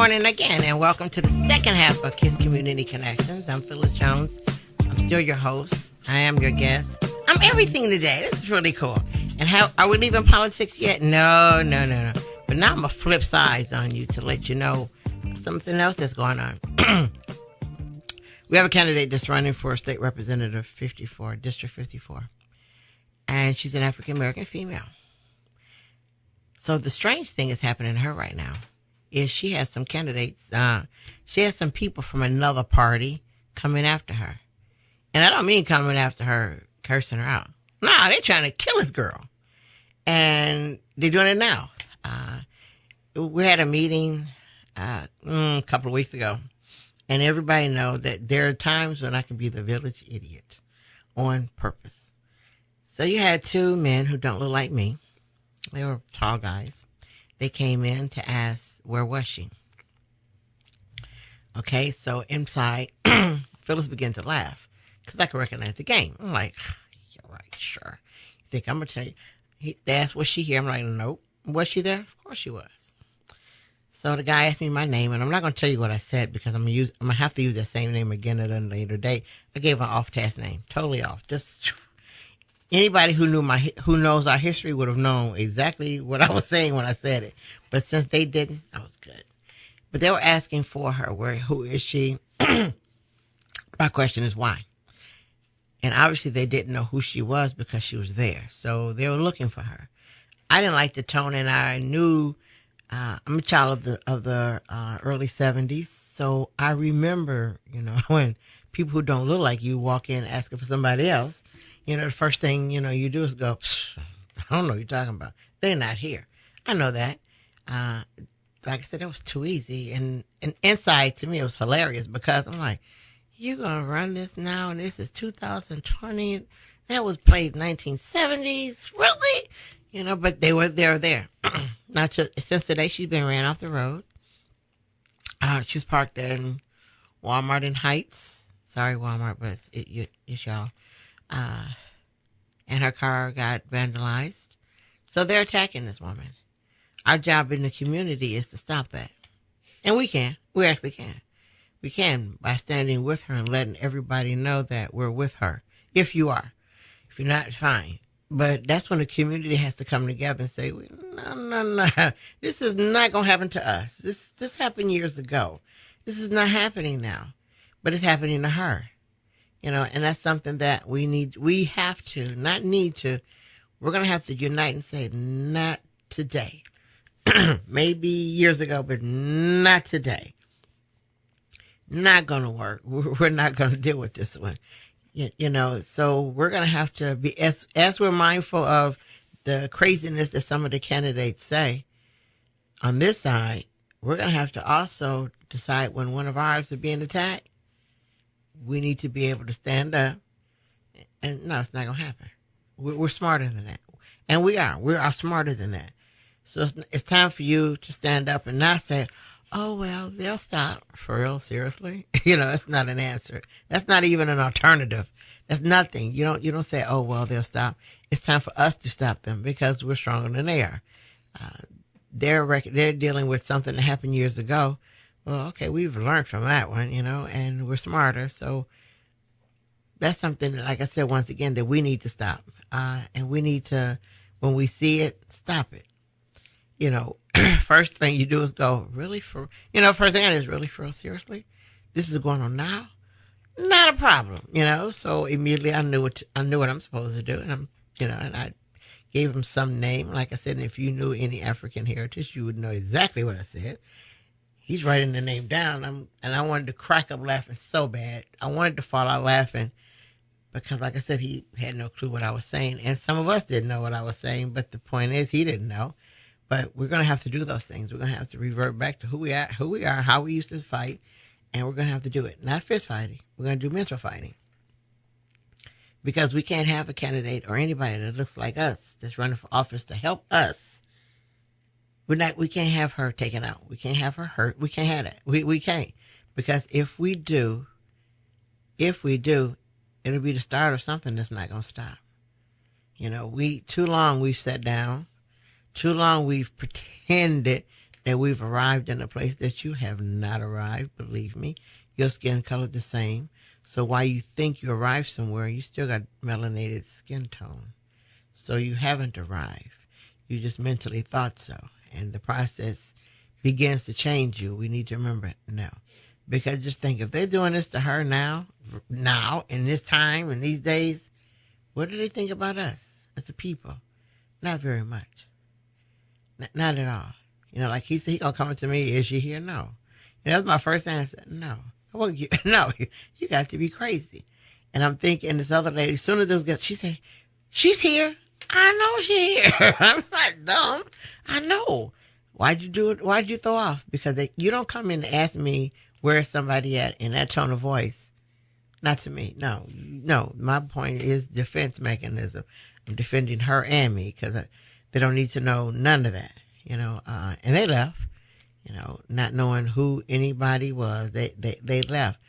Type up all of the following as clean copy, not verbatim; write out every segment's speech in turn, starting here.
morning again, and welcome to the second half of Kids Community Connections. I'm Phyllis Jones. I'm still your host. I am your guest. I'm everything today. This is really cool. And how are we leaving politics yet? No. But now I'm going to flip sides on you to let you know something else that's going on. We have a candidate that's running for State Representative 54, District 54. And she's an African-American female. So the strange thing is happening to her right now is she has some candidates, she has some people from another party coming after her. And I don't mean coming after her, cursing her out. Nah, they're trying to kill this girl. And they're doing it now. We had a meeting a couple of weeks ago, and everybody know that there are times when I can be the village idiot on purpose. So you had two men who don't look like me. They were tall guys. They came in to ask, where was she? Okay, so inside, Phyllis began to laugh because I could recognize the game. I'm like, you're right, sure. You think I'm going to tell you? They asked, was she here? I'm like, nope. Was she there? Of course she was. So the guy asked me my name, and I'm not going to tell you what I said because I'm going to have to use that same name again at a later date. I gave an off-task name, totally off. Just anybody who knows our history would have known exactly what I was saying when I said it. But since they didn't, I was good. But they were asking for her. Who is she? My question is why? And obviously they didn't know who she was because she was there. So they were looking for her. I didn't like the tone, and I knew I'm a child of the early 70s. So I remember, when people who don't look like you walk in asking for somebody else, the first thing, you do is go, I don't know what you're talking about. They're not here. I know that. Like I said, that was too easy. And inside, to me, it was hilarious because I'm like, you're going to run this now, and this is 2020. That was played 1970s. Really? But they were there. Since today, she's been ran off the road. She was parked in Walmart in Heights. Sorry, Walmart, but it's y'all. And her car got vandalized. So they're attacking this woman. Our job in the community is to stop that. And we can. We actually can. We can by standing with her and letting everybody know that we're with her. If you are. If you're not, fine. But that's when the community has to come together and say, no. This is not going to happen to us. This happened years ago. This is not happening now. But it's happening to her. And that's something that we're going to have to unite and say, not today. Maybe years ago, but not today. Not going to work. We're not going to deal with this one. So we're going to have to be, as we're mindful of the craziness that some of the candidates say on this side, we're going to have to also decide when one of ours is being attacked. We need to be able to stand up. And no, it's not going to happen. We're smarter than that. And we are. We are smarter than that. So it's time for you to stand up and not say, oh, well, they'll stop. For real? Seriously? That's not an answer. That's not even an alternative. That's nothing. You don't say, oh, well, they'll stop. It's time for us to stop them because we're stronger than they are. They're dealing with something that happened years ago. Well, okay, we've learned from that one, and we're smarter. So that's something that, like I said, once again, that we need to stop. And we need to, when we see it, stop it. First thing you do is go, really? First thing is, really, for real, seriously? This is going on now? Not a problem, So immediately I knew what I'm supposed to do. And and I gave him some name. Like I said, if you knew any African heritage, you would know exactly what I said. He's writing the name down. And I wanted to crack up laughing so bad. I wanted to fall out laughing because, like I said, he had no clue what I was saying. And some of us didn't know what I was saying. But the point is, he didn't know. But we're going to have to do those things. We're going to have to revert back to who we are, how we used to fight. And we're going to have to do it. Not fist fighting. We're going to do mental fighting. Because we can't have a candidate or anybody that looks like us that's running for office to help us. We can't have her taken out. We can't have her hurt. We can't have that. We can't. Because if we do, it'll be the start of something that's not going to stop. Too long we've sat down. Too long we've pretended that we've arrived in a place that you have not arrived. Believe me, your skin color is the same. So while you think you arrived somewhere, you still got melanated skin tone. So you haven't arrived. You just mentally thought so. And the process begins to change you. We need to remember it now. Because just think, if they're doing this to her now, in this time, in these days, what do they think about us as a people? Not very much. Not at all. You know, like he said, he gonna come to me, is she here? No. And that was my first answer. No. Well, no, you got to be crazy. And I'm thinking, this other lady, as soon as those guys, she said, she's here. I know she's here. I'm not dumb. I know. Why'd you do it? Why'd you throw off? Because you don't come in and ask me where's somebody at in that tone of voice. Not to me. No. My point is defense mechanism. I'm defending her and me because they don't need to know none of that, you know. And they left, you know, not knowing who anybody was. They left.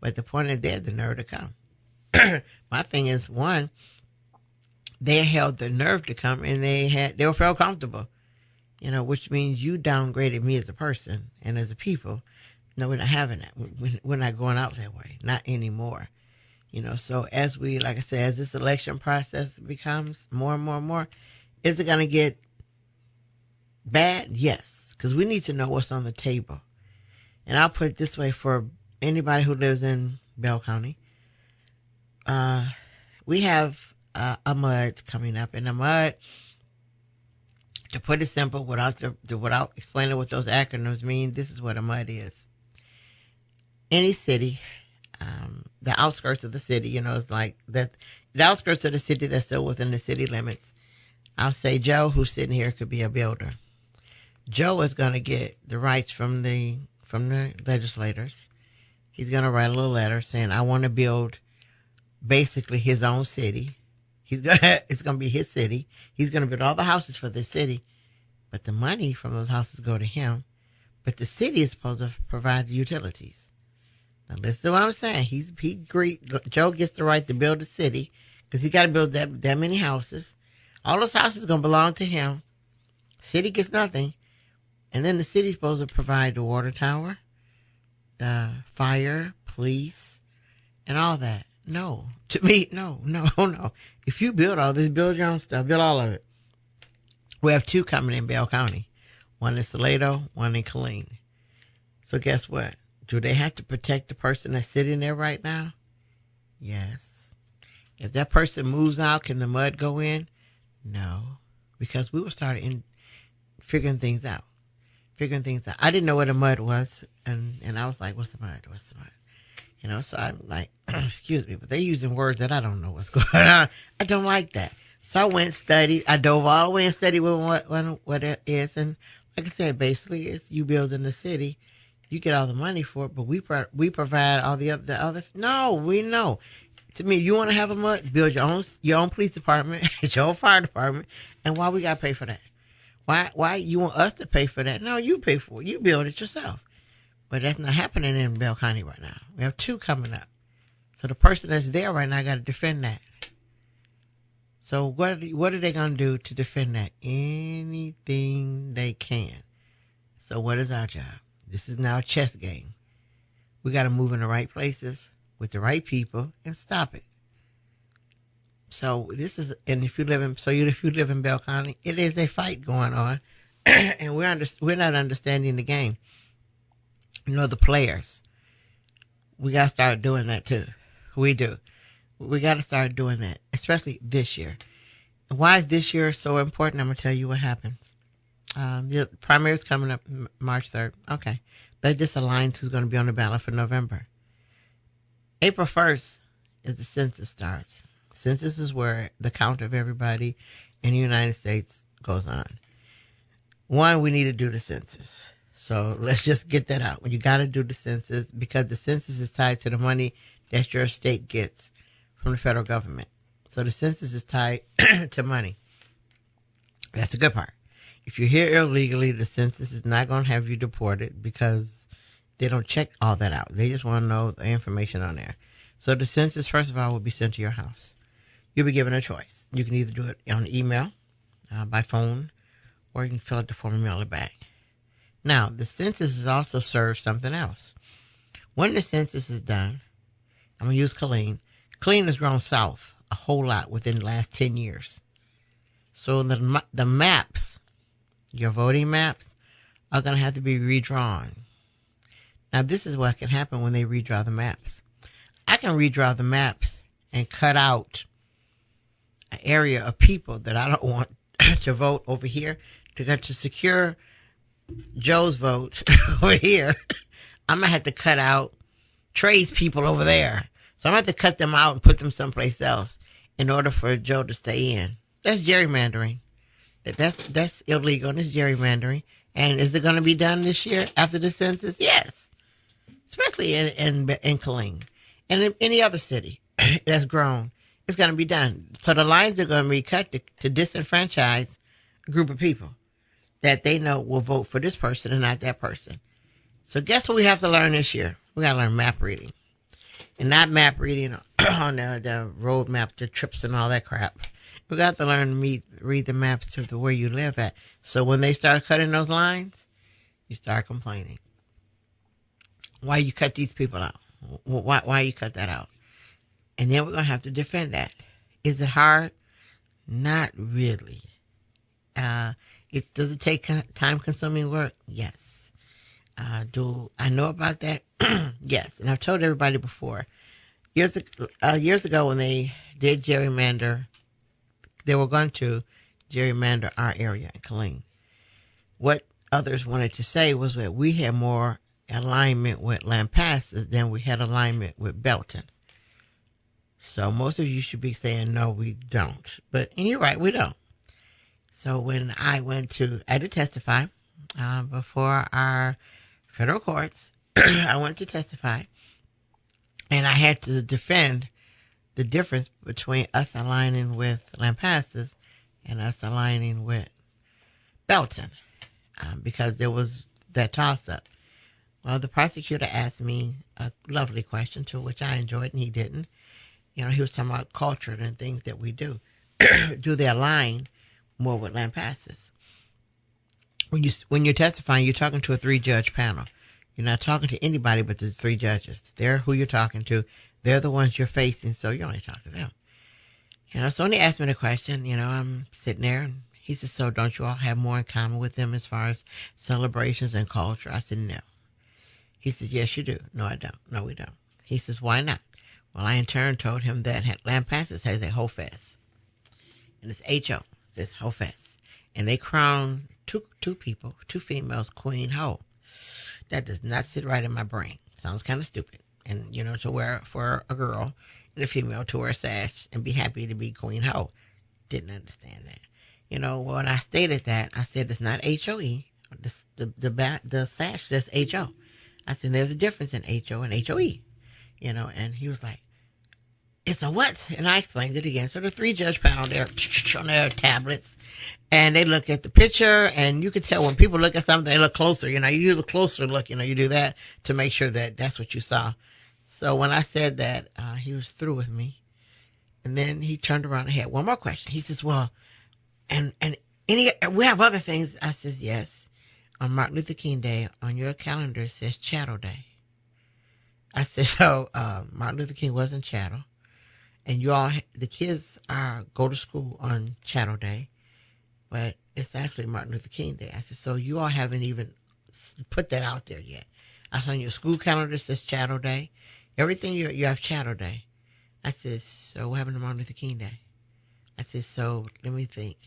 But the point is, they had the nerve to come. My thing is, one, they held the nerve to come, and they felt comfortable, you know, which means you downgraded me as a person and as a people. No, we're not having that. We're not going out that way. Not anymore. You know, so as we, like I said, as this election process becomes more and more and more, is it going to get bad? Yes, because we need to know what's on the table. And I'll put it this way for anybody who lives in Bell County. We have a mud coming up, and the mud, to put it simple, without explaining what those acronyms mean, this is what a mud is. Any city, the outskirts of the city, you know, it's like that. The outskirts of the city that's still within the city limits. I'll say Joe, who's sitting here, could be a builder. Joe is going to get the rights from the legislators. He's going to write a little letter saying, I want to build basically his own city. It's going to be his city. He's going to build all the houses for the city, but the money from those houses go to him. But the city is supposed to provide the utilities. Now listen to what I'm saying. Joe gets the right to build a city because he got to build that many houses. All those houses are going to belong to him. City gets nothing. And then the city's supposed to provide the water tower, the fire, police, and all that. No. To me, no. If you build all this, build your own stuff. Build all of it. We have 2 coming in Bell County. One in Salado, one in Killeen. So guess what? Do they have to protect the person that's sitting there right now? Yes. If that person moves out, can the mud go in? No. Because we were starting figuring things out. I didn't know what a mud was. And I was like, what's the mud? You know, so I'm like, excuse me, but they're using words that I don't know what's going on. I don't like that. So I went and studied. I dove all the way and studied what it is. And like I said, basically, it's you building the city. You get all the money for it, but we provide all the other. No, we know. To me, you want to have a mud, build your own police department, your own fire department, and why we got to pay for that? Why you want us to pay for that? No, you pay for it. You build it yourself. But that's not happening in Bell County right now. We have 2 coming up. So the person that's there right now got to defend that. So what are they going to do to defend that? Anything they can. So what is our job? This is now a chess game. We got to move in the right places with the right people and stop it. So if you live in Bell County, it is a fight going on, and we're not understanding the game. You know, the players. We got to start doing that too. We do. We got to start doing that, especially this year. Why is this year so important? I'm going to tell you what happened. The primary is coming up March 3rd. Okay. That just aligns who's going to be on the ballot for November. April 1st is the census starts. Census is where the count of everybody in the United States goes on. One, we need to do the census. So let's just get that out. You got to do the census because the census is tied to the money that your state gets from the federal government. So the census is tied to money. That's the good part. If you're here illegally, the census is not going to have you deported because they don't check all that out. They just want to know the information on there. So the census, first of all, will be sent to your house. You'll be given a choice. You can either do it on email, by phone, or you can fill out the form and mail it back. Now, the census has also served something else. When the census is done, I'm going to use Killeen. Killeen has grown south a whole lot within the last 10 years. So the maps, your voting maps, are going to have to be redrawn. Now, this is what can happen when they redraw the maps. I can redraw the maps and cut out an area of people that I don't want to vote over here to secure Joe's vote over here. I'm going to have to cut out Trey's people over there. So I'm going to have to cut them out and put them someplace else in order for Joe to stay in. That's gerrymandering. That's illegal and it's gerrymandering. And is it going to be done this year after the census? Yes. Especially in Killeen. And in any other city that's grown, it's going to be done. So the lines are going to be cut to disenfranchise a group of people that they know will vote for this person and not that person. So guess what we have to learn this year? We got to learn map reading. And not map reading on the road map, the trips and all that crap. We got to learn to read the maps to where you live at. So when they start cutting those lines, you start complaining. Why you cut these people out? Why you cut that out? And then we're going to have to defend that. Is it hard? Not really. Does it take time-consuming work? Yes. Do I know about that? Yes. And I've told everybody before. Years ago when they did gerrymander, they were going to gerrymander our area in Killeen. What others wanted to say was that we had more alignment with Lampasas than we had alignment with Belton. So most of you should be saying, no, we don't. And you're right, we don't. So when I had to testify before our federal courts, I went to testify, and I had to defend the difference between us aligning with Lampasas and us aligning with Belton, because there was that toss-up. Well, the prosecutor asked me a lovely question, to which I enjoyed, and he didn't. You know, he was talking about culture and things that we do. Do they align more with Lampasas? When you're testifying, you're talking to a 3-judge panel. You're not talking to anybody but the 3 judges. They're who you're talking to. They're the ones you're facing, so you only talk to them. You know, so when he asked me the question, you know, I'm sitting there, and he said, so don't you all have more in common with them as far as celebrations and culture? I said, no. He said, yes, you do. No, I don't. No, we don't. He says, why not? Well, I in turn told him that Lampasas has a Ho Fest. And it's H-O. It says Ho Fest. And they crown two people, 2 females, Queen Ho. That does not sit right in my brain. Sounds kind of stupid. And, you know, to wear for a girl and a female to wear a sash and be happy to be Queen Ho. Didn't understand that. You know, when I stated that, I said it's not H-O-E. The sash says H-O. I said, there's a difference in H-O and H-O-E. You know, and he was like, it's a what? And I explained it again. So the 3-judge panel there on their tablets, and they look at the picture, and you can tell when people look at something, they look closer. You know, you do the closer look, you know, you do that to make sure that that's what you saw. So when I said that, he was through with me. And then he turned around and had one more question. He says, well, and we have other things. I says, yes. On Martin Luther King Day, on your calendar, it says Chattel Day. I said, so Martin Luther King wasn't chattel. And you all, the kids go to school on Chattel Day, but it's actually Martin Luther King Day. I said, so you all haven't even put that out there yet. I said, on your school calendar, it says Chattel Day. Everything you have Chattel Day. I said, so what happened to Martin Luther King Day? I said, so let me think.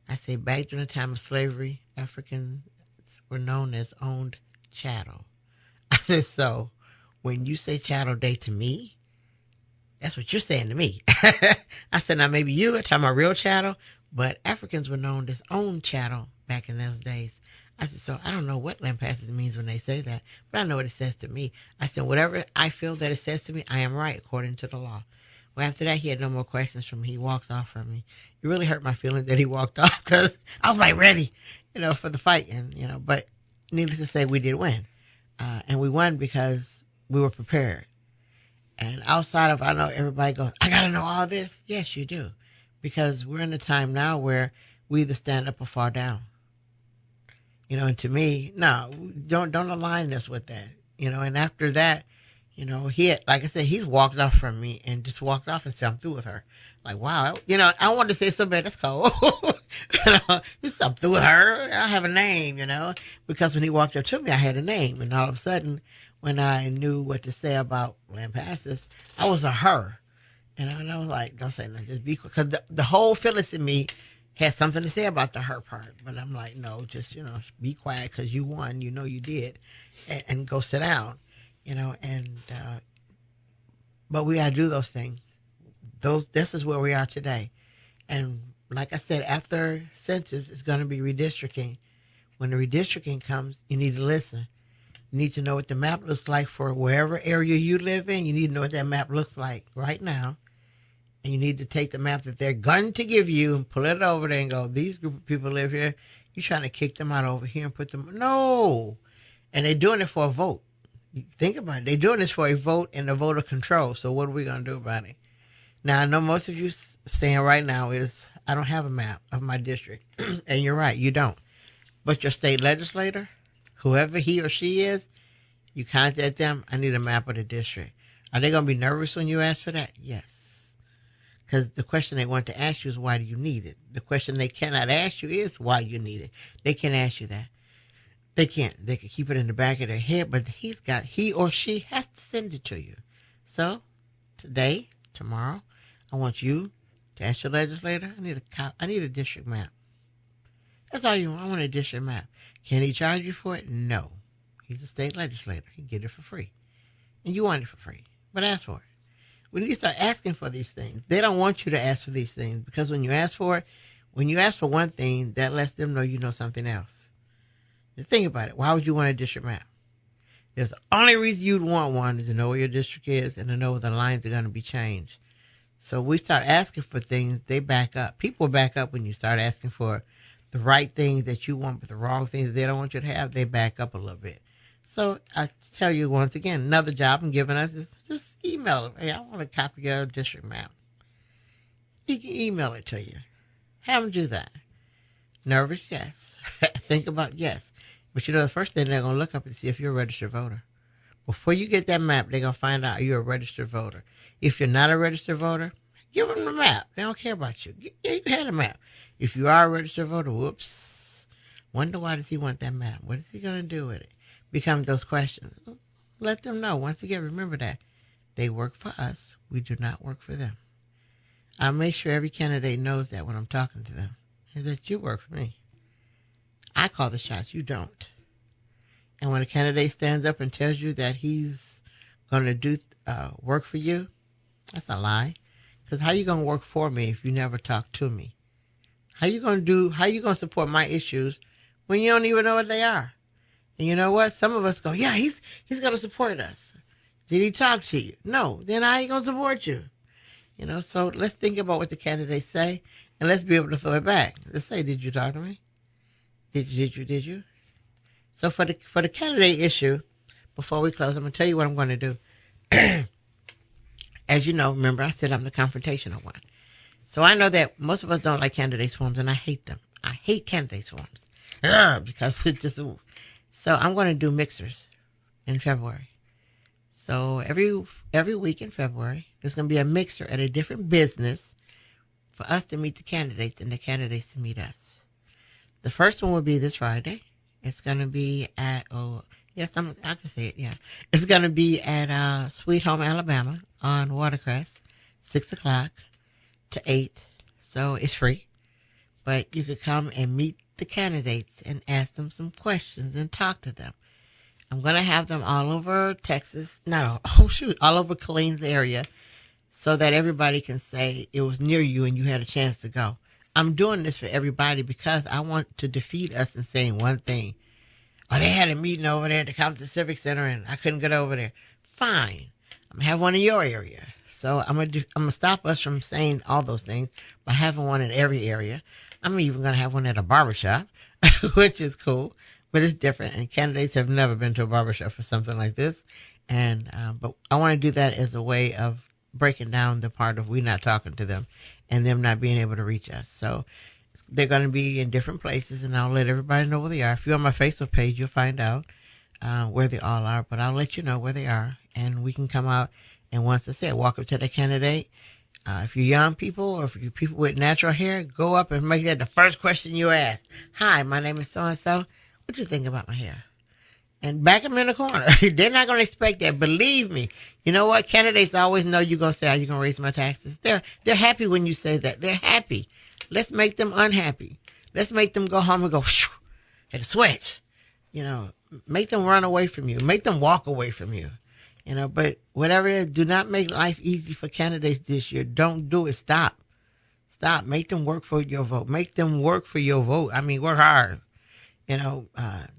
I said, back during the time of slavery, Africans were known as owned chattel. I said, so when you say Chattel Day to me, that's what you're saying to me. I said, now maybe you are talking about real chattel, but Africans were known as owned chattel back in those days. I said, so I don't know what Lampasas means when they say that, but I know what it says to me. I said, whatever I feel that it says to me, I am right according to the law. Well, after that, he had no more questions from me. He walked off from me. It really hurt my feelings that he walked off, because I was like ready, you know, for the fight. And, you know, but needless to say, we did win. And we won because we were prepared. And outside of, I know everybody goes, I got to know all this. Yes, you do. Because we're in a time now where we either stand up or fall down. And to me, no, don't align this with that. And after that, he had, like I said, he's walked off from me and just walked off and said, I'm through with her. Like, wow, I wanted to say so bad, that's cold. Just I'm through with her. I have a name, because when he walked up to me, I had a name. And all of a sudden, when I knew what to say about Lampasas, I was a her. And I was like, don't say nothing, just be quick. Because the whole Phyllis in me had something to say about the her part. But I'm like, no, just, be quiet because you won, you did. And go sit down, but we got to do those things. This is where we are today. And like I said, after census, it's going to be redistricting. When the redistricting comes, you need to listen. You need to know what the map looks like for wherever area you live in. You need to know what that map looks like right now. And you need to take the map that they're going to give you and pull it over there and go, these group of people live here. You're trying to kick them out over here and put them... No. And they're doing it for a vote. Think about it. They're doing this for a vote and a voter control. So what are we going to do about it? Now, I know most of you saying right now is, I don't have a map of my district. And you're right, you don't. But your state legislator, whoever he or she is, you contact them, I need a map of the district. Are they going to be nervous when you ask for that? Yes. Because the question they want to ask you is, why do you need it? The question they cannot ask you is, why you need it. They can't ask you that. They can't. They can keep it in the back of their head, but he or she has to send it to you. So, today, tomorrow, I want you to ask your legislator, I need a district map. That's all you want. I want a district map. Can he charge you for it? No. He's a state legislator. He can get it for free. And you want it for free. But ask for it. We need to start asking for these things. They don't want you to ask for these things because when you ask for it, when you ask for one thing, that lets them know you know something else. Just think about it. Why would you want a district map? There's the only reason you'd want one is to know where your district is and to know where the lines are going to be changed. So we start asking for things, they back up. People back up when you start asking for the right things that you want, but the wrong things that they don't want you to have, they back up a little bit. So I tell you once again, another job I'm giving us is just email them. Hey, I want a copy of your district map. He can email it to you. Have them do that. Nervous? Yes. Think about yes. But the first thing they're going to look up and see if you're a registered voter. Before you get that map, they're going to find out you're a registered voter. If you're not a registered voter, give them the map. They don't care about you. You had a map. If you are a registered voter, whoops. Wonder why does he want that map? What is he going to do with it? Become those questions. Let them know. Once again, remember that. They work for us. We do not work for them. I make sure every candidate knows that when I'm talking to them. Is that you work for me. I call the shots. You don't. And when a candidate stands up and tells you that he's going to do work for you, that's a lie. Because how you going to work for me if you never talk to me? How you going to support my issues when you don't even know what they are? And you know what? Some of us go, yeah, he's going to support us. Did he talk to you? No. Then how he going to support you? So let's think about what the candidates say and let's be able to throw it back. Let's say, did you talk to me? Did you? So for the candidate issue, before we close, I'm going to tell you what I'm going to do. As you know, remember I said I'm the confrontational one. So I know that most of us don't like candidates forms, and I hate them. I hate candidates forms because it just. So I'm going to do mixers in February. So every week in February, there's going to be a mixer at a different business for us to meet the candidates and the candidates to meet us. The first one will be this Friday. It's going to be at, I can say it, yeah. It's going to be at Sweet Home, Alabama on Watercress, 6 o'clock to 8. So it's free. But you could come and meet the candidates and ask them some questions and talk to them. I'm going to have them all over Texas, all over Killeen's area so that everybody can say it was near you and you had a chance to go. I'm doing this for everybody because I want to defeat us in saying one thing. Oh, they had a meeting over there at the Compton Civic Center and I couldn't get over there. Fine. I'm going to have one in your area. So I'm going to stop us from saying all those things by having one in every area. I'm even going to have one at a barbershop, which is cool, but it's different. And candidates have never been to a barbershop for something like this. And but I want to do that as a way of breaking down the part of we not talking to them and them not being able to reach us. So They're going to be in different places, and I'll let everybody know where they are. If you're on my Facebook page, you'll find out where they all are, but I'll let you know where they are, and we can come out. And once I said, walk up to the candidate. If you're young people or if you're people with natural hair, go up and make that the first question you ask. Hi, my name is so-and-so. What you think about my hair? And back them in the corner. They're not going to expect that. Believe me. You know what? Candidates always know you're going to say, are you going to raise my taxes? They're happy when you say that. They're happy. Let's make them unhappy. Let's make them go home and go, hit a switch. Make them run away from you. Make them walk away from you. But whatever it is, do not make life easy for candidates this year. Don't do it. Stop. Make them work for your vote. Make them work for your vote. I mean, work hard.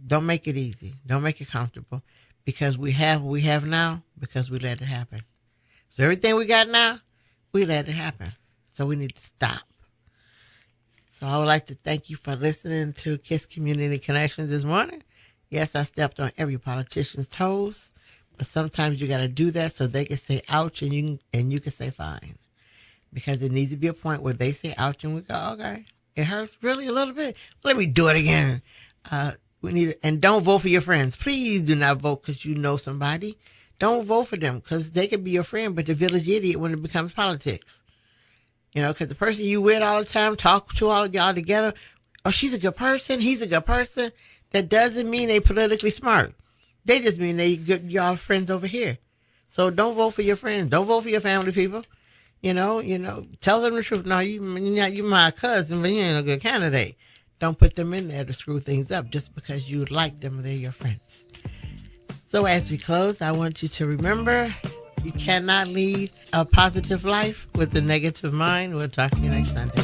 Don't make it easy. Don't make it comfortable, because we have what we have now because we let it happen. So everything we got now, we let it happen. So we need to stop. So I would like to thank you for listening to KISS Community Connections this morning. Yes, I stepped on every politician's toes, but sometimes you got to do that so they can say ouch and you can say fine, because it needs to be a point where they say ouch and we go, okay, it hurts really a little bit. Let me do it again. And don't vote for your friends. Please do not vote because you know somebody. Don't vote for them because they could be your friend, but the village idiot when it becomes politics. Because the person you with all the time, talk to all of y'all together, oh, she's a good person, he's a good person. That doesn't mean they politically smart. They just mean they good y'all friends over here. So don't vote for your friends. Don't vote for your family people. Tell them the truth. No, you my cousin, but you ain't a good candidate. Don't put them in there to screw things up just because you like them or they're your friends. So as we close, I want you to remember, you cannot lead a positive life with a negative mind. We'll talk to you next Sunday.